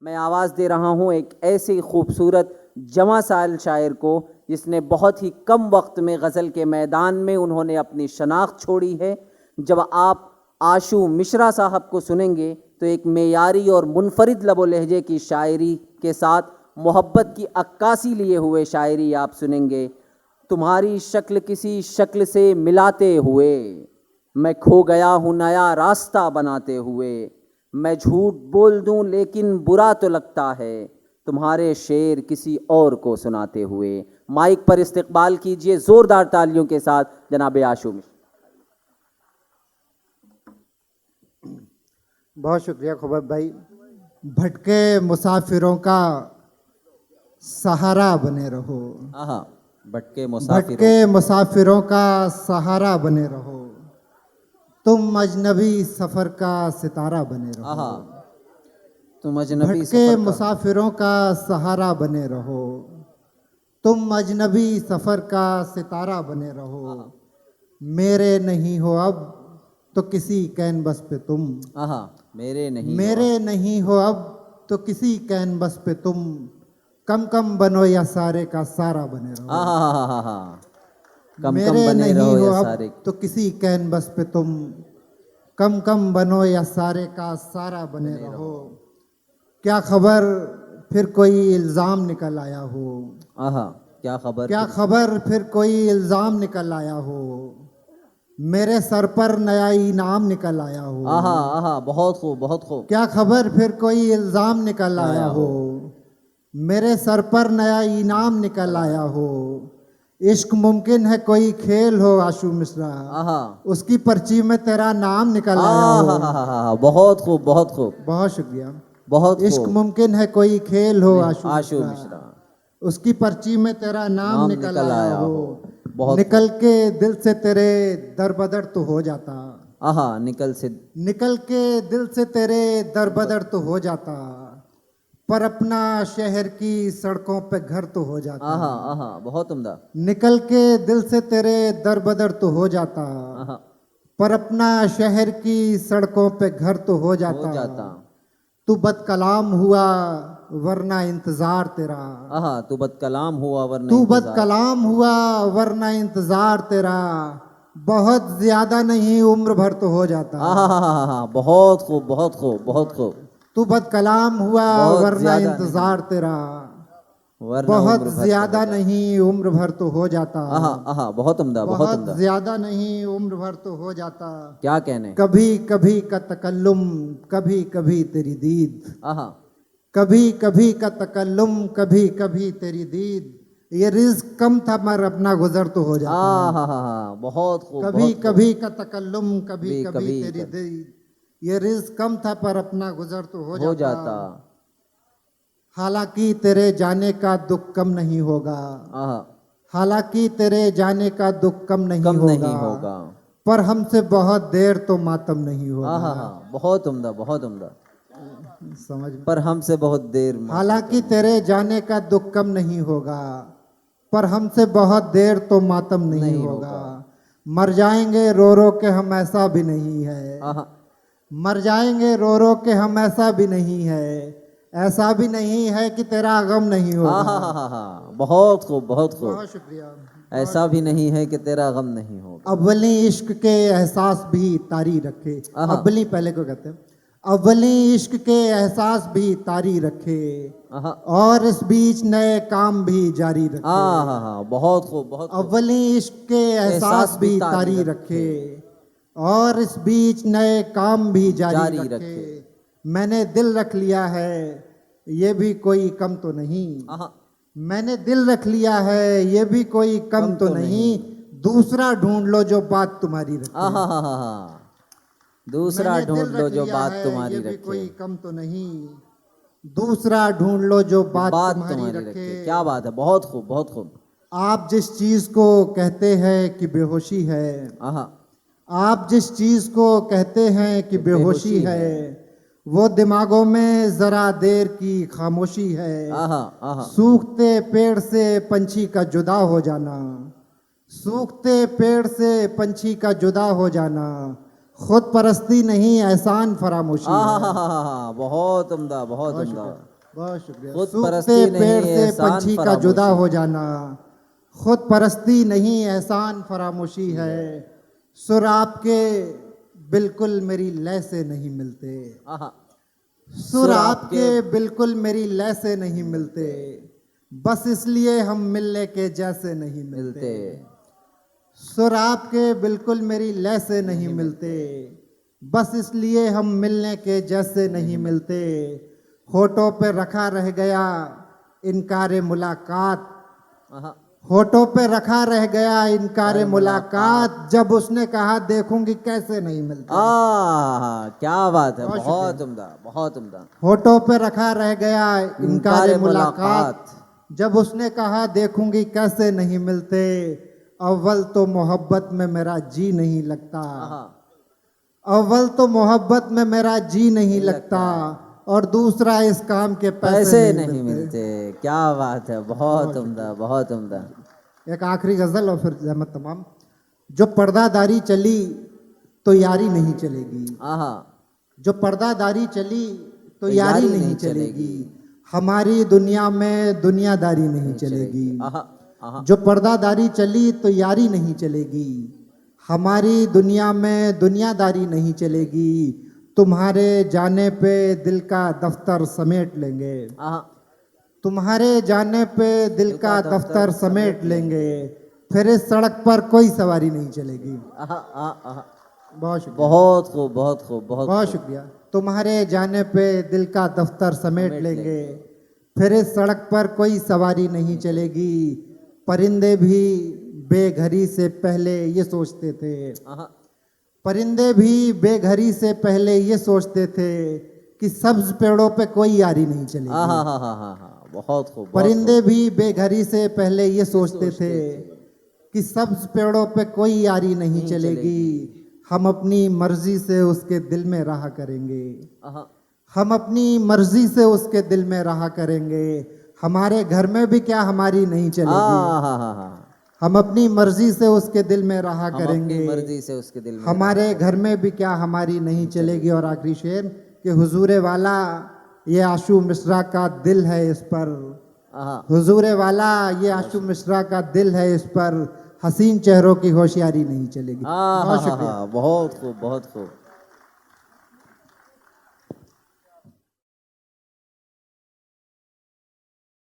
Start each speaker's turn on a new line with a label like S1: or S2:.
S1: मैं आवाज़ दे रहा हूँ एक ऐसी खूबसूरत जवां साल शायर को जिसने बहुत ही कम वक्त में गज़ल के मैदान में उन्होंने अपनी शनाख्त छोड़ी है। जब आप आशू मिश्रा साहब को सुनेंगे तो एक मेयारी और मुनफरिद लबो लहजे की शायरी के साथ मोहब्बत की अक्कासी लिए हुए शायरी आप सुनेंगे। तुम्हारी शक्ल किसी शक्ल से मिलाते हुए मैं खो गया हूँ नया रास्ता बनाते हुए। मैं झूठ बोल दूं लेकिन बुरा तो लगता है तुम्हारे शेर किसी और को सुनाते हुए। माइक पर इस्तकबाल कीजिए जोरदार तालियों के साथ जनाब आशू मिश्रा।
S2: बहुत शुक्रिया खुबैब भाई। भटके मुसाफिरों का सहारा बने रहो। भटके मुसाफिरों का सहारा बने रहो। तुम अजनबी सफर का सितारा बने रहो।
S1: तुम अजनबी
S2: भटके मुसाफिरों का सहारा बने रहो। तुम अजनबी सफर का सितारा बने रहो। मेरे नहीं हो अब तो किसी कैनवस पे तुम।
S1: मेरे
S2: नहीं हो अब तो किसी कैनवस पे तुम। कम कम बनो या सारे का सारा बने रहो। मेरे नहीं हो अब तो किसी कैनवस पे तुम। कम कम बनो या सारे का सारा बने रहो। क्या खबर फिर कोई इल्ज़ाम निकल आया हो।
S1: क्या
S2: खबर फिर कोई इल्ज़ाम निकल आया हो। मेरे सर पर नया इनाम निकल आया हो।
S1: बहुत खूब बहुत खूब।
S2: क्या खबर फिर कोई इल्ज़ाम निकल आया हो। मेरे सर पर नया इनाम निकल आया हो। इश्क मुमकिन है कोई खेल हो आशू मिश्रा। उसकी पर्ची में तेरा नाम निकल आया हो।
S1: बहुत खूब बहुत खूब।
S2: बहुत शुक्रिया।
S1: बहुत
S2: इश्क मुमकिन है कोई खेल हो
S1: आशू मिश्रा।
S2: उसकी पर्ची में तेरा नाम निकल आया हो।
S1: बहुत
S2: निकल के दिल से तेरे दर बदर तो हो जाता।
S1: निकल
S2: के दिल से तेरे दर बदर तो हो जाता। पर अपना शहर की सड़कों पे घर तो हो जाता।
S1: बहुत उम्दा।
S2: निकल के दिल से तेरे दर बदर तो हो जाता। पर अपना शहर की सड़कों पे घर तो हो जाता। तू बदकलाम हुआ वरना इंतजार तेरा।
S1: तू बदकलाम हुआ
S2: वरना इंतजार तेरा। बहुत ज्यादा नहीं उम्र भर तो हो जाता।
S1: बहुत खूब बहुत खूब बहुत खूब।
S2: तू बदकलाम हुआ वरना इंतजार तेरा। बहुत ज्यादा नहीं उम्र भर तो हो जाता।
S1: बहुत उम्दा
S2: बहुत ज्यादा नहीं उम्र भर तो हो जाता।
S1: क्या कहने।
S2: कभी कभी का तकल्लुम कभी कभी तेरी दीद। कभी कभी का तकल्लुम कभी कभी तेरी दीद। ये रिज़्क कम था मगर अपना गुजर तो हो जाता।
S1: बहुत खूब।
S2: कभी कभी का तकल्लुम कभी कभी तेरी दीद। ये रिज़्क कम था पर अपना गुजर तो हो जाता। हालांकि तेरे जाने का दुख कम नहीं होगा। हालांकि तेरे जाने का दुख कम नहीं होगा। पर हमसे बहुत देर तो मातम नहीं होगा।
S1: बहुत उम्दा बहुत उम्दा।
S2: समझ
S1: पर हमसे बहुत देर।
S2: हालांकि तेरे जाने का दुख कम नहीं होगा। पर हमसे बहुत देर तो मातम नहीं होगा। मर जाएंगे रो रो के हम ऐसा भी नहीं है। मर जाएंगे रो रो के हम ऐसा भी नहीं है। ऐसा भी नहीं है कि तेरा गम नहीं होगा।
S1: बहुत खूब बहुत खूब।
S2: बहुत शुक्रिया।
S1: ऐसा भी नहीं है कि तेरा गम नहीं होगा।
S2: अव्वली इश्क के एहसास भी तारी रखे। अव्वली पहले को कहते हैं। अव्वली इश्क के एहसास भी तारी रखे। और इस बीच नए काम भी जारी रखे।
S1: बहुत खूब बहुत।
S2: अव्वली इश्क के एहसास भी तारी रखे। और इस बीच नए काम भी जारी रखे। मैंने दिल रख लिया है ये भी कोई कम तो नहीं। मैंने दिल रख लिया है ये भी कोई कम तो नहीं। दूसरा ढूंढ लो जो बात तुम्हारी रखे।
S1: दूसरा ढूंढ लो जो बात तुम्हारी
S2: ये भी
S1: रखे।
S2: कोई कम तो नहीं। दूसरा ढूंढ लो जो बात तुम्हारी रखे।
S1: क्या बात है। बहुत खूब बहुत खूब।
S2: आप जिस चीज को कहते हैं कि बेहोशी है। आप जिस चीज को कहते हैं कि बेहोशी है। वो दिमागों में जरा देर की खामोशी है। सूखते पेड़ से पंछी का जुदा हो जाना। सूखते पेड़ से पंछी का जुदा हो जाना। खुद परस्ती नहीं एहसान फरामोशी है।
S1: बहुत उम्दा बहुत उम्दा।
S2: बहुत शुक्रिया।
S1: खुद
S2: सूखते
S1: परस्ती नहीं,
S2: पेड़ से
S1: एहसान
S2: पंछी का
S1: फरामोशी।
S2: जुदा हो जाना, खुद परस्ती नहीं एहसान फरामोशी है। सुर आपके बिल्कुल मेरी लय से नहीं मिलते,
S1: आहा,
S2: सुर आपके बिल्कुल मेरी लय से नहीं मिलते, बस इसलिए हम मिलने के जैसे नहीं मिलते। सुर आपके बिल्कुल मेरी लय से नहीं मिलते, बस इसलिए हम मिलने के जैसे नहीं मिलते। होठों पे रखा रह गया इनकार मुलाकात,
S1: आहा,
S2: होठों पे रखा रह गया इनकार मुलाकात, जब उसने कहा देखूंगी कैसे नहीं मिलते।
S1: क्या बात है,
S2: बहुत
S1: बहुत उम्दा, बहुत उम्दा।
S2: होठों पे रखा रह गया इनकार
S1: इनकार
S2: मुलाकात, जब उसने कहा देखूंगी कैसे नहीं मिलते। अव्वल तो मोहब्बत में मेरा जी नहीं लगता,
S1: आहा,
S2: अव्वल तो मोहब्बत में मेरा जी नहीं लगता, और दूसरा इस काम के
S1: पैसे
S2: नहीं
S1: नहीं
S2: मिलते।
S1: मिलते। क्या बात है, बहुत उम्दा, बहुत उम्दा।
S2: एक आखिरी गजल और फिर जहमत तमाम। जो पर्दादारी चली तो यारी नहीं चलेगी,
S1: आहा,
S2: जो पर्दादारी चली तो यारी नहीं चलेगी, हमारी दुनिया में दुनियादारी नहीं चलेगी।
S1: आहा, आहा,
S2: जो पर्दादारी चली तो यारी नहीं चलेगी, हमारी दुनिया में दुनियादारी नहीं चलेगी। तुम्हारे जाने पे दिल का दफ्तर समेट लेंगे,
S1: आहा,
S2: तुम्हारे जाने पे दिल का दफ्तर समेट लेंगे, फिर इस सड़क पर कोई सवारी नहीं चलेगी।
S1: आहा, आहा, आहा।
S2: बहुत शुक्रिया,
S1: बहुत खूब, बहुत खूब, बहुत
S2: बहुत
S1: खूब।
S2: शुक्रिया। तुम्हारे जाने पे दिल का दफ्तर समेट लेंगे, फिर इस सड़क पर कोई सवारी नहीं चलेगी। परिंदे भी बेघरी से पहले ये सोचते थे,
S1: आहा,
S2: परिंदे भी बेघरी से पहले ये सोचते थे कि सब्ज पेड़ों पे कोई यारी नहीं चलेगी।
S1: आहा, हा, हा, हा, हा। बहुत खूब, बहुत
S2: परिंदे भी बेघरी से पहले ये सोचते थे कि सब्ज पेड़ों पे कोई यारी नहीं चलेगी। हम अपनी मर्जी से उसके दिल में रहा करेंगे,
S1: आहा,
S2: हम अपनी मर्जी से उसके दिल में रहा करेंगे। हमारे घर में भी क्या हमारी नहीं चलेगी,
S1: आहा, हा, हा।
S2: हम अपनी मर्जी से उसके दिल में रहा
S1: हम
S2: करेंगे,
S1: अपनी मर्जी से उसके दिल में
S2: हमारे घर में भी क्या हमारी नहीं चलेगी। और आखिरी शेर कि हुजूरे वाला ये आशू मिश्रा का दिल है इस पर,
S1: आहा,
S2: हुजूरे वाला ये आशू मिश्रा का दिल है इस पर, हसीन चेहरों की होशियारी नहीं चलेगी। बहुत शुक्रिया।
S1: बहुत खूब, बहुत खूब।